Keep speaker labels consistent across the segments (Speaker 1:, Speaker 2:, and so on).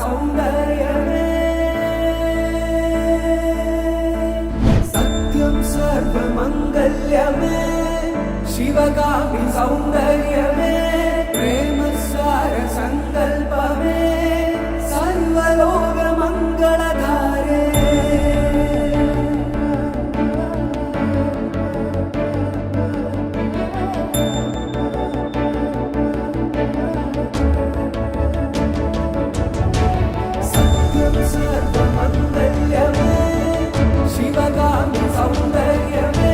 Speaker 1: सौन्दर्यमे सत्यं सर्वमङ्गल्यमे शिवगामि सौन्दर्यमे प्रेमसार सङ्कल्पमे सर्वलोकमङ्गलधारे सर्वमङ्गल्यमे शिवगामि सौन्दर्यमे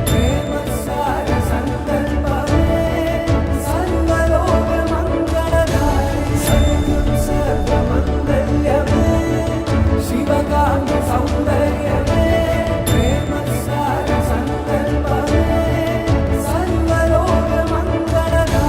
Speaker 1: प्रेमसार सङ्कल्पमे सर्वलोकमङ्गलधारे सत्यं सर्वमङ्गल्यमे शिवगामि सौन्दर्यमे प्रेमसार सङ्कल्पमे सर्वलोकमङ्गलधारे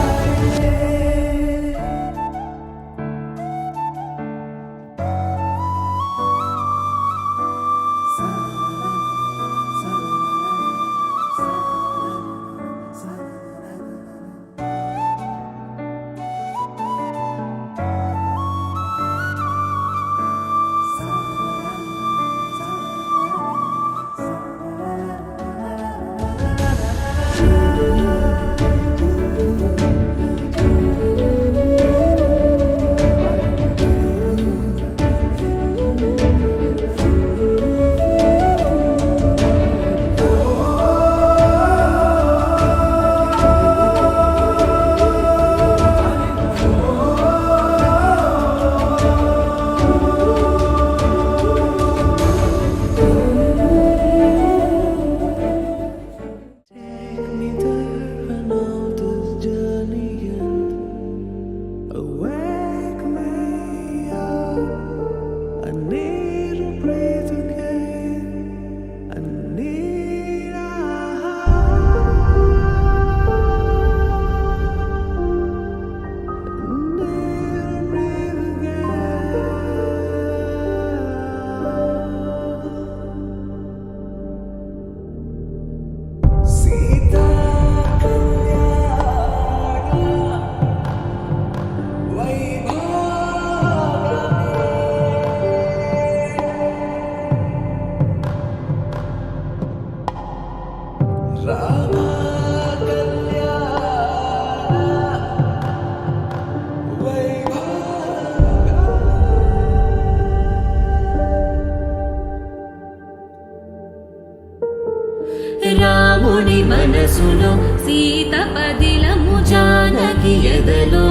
Speaker 2: రాముని మనసులో సీత పదిలము జానకి ఎదలో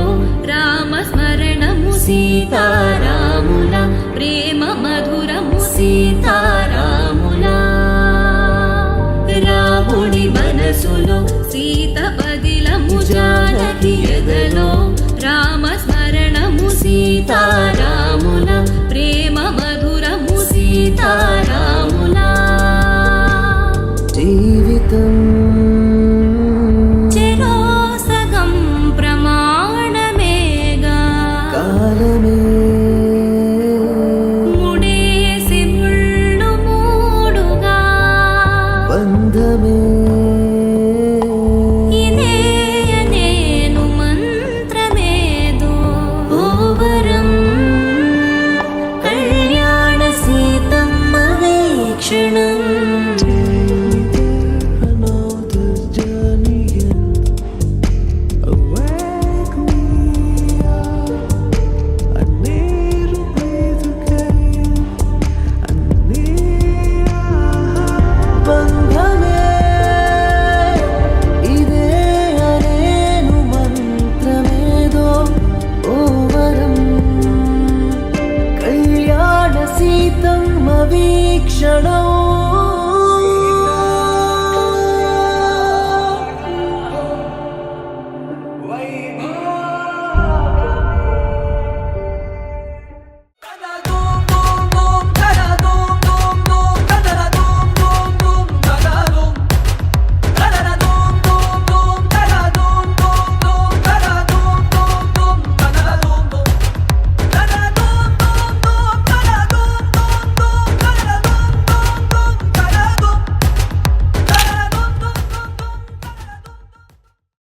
Speaker 2: రామస్మరణము సీతారాముల ప్రేమ మధురము సీతారాముల రాముని మనసులో సీత పదిలము జానకి ఎదలో రామస్మరణము సీతారాముల ప్రేమ మధురము సీతారాముల
Speaker 1: జీవితం
Speaker 2: చెరో సగం ప్రమాణమేగా
Speaker 1: కాలమే
Speaker 2: ముడేసి ముళ్ళు మూడుగా
Speaker 1: బంధమే
Speaker 2: ఇదే నేను మంత్రమేదో ఓవరం కళ్యాణ సీతమ్మ వీక్షణం
Speaker 1: వీక్షణం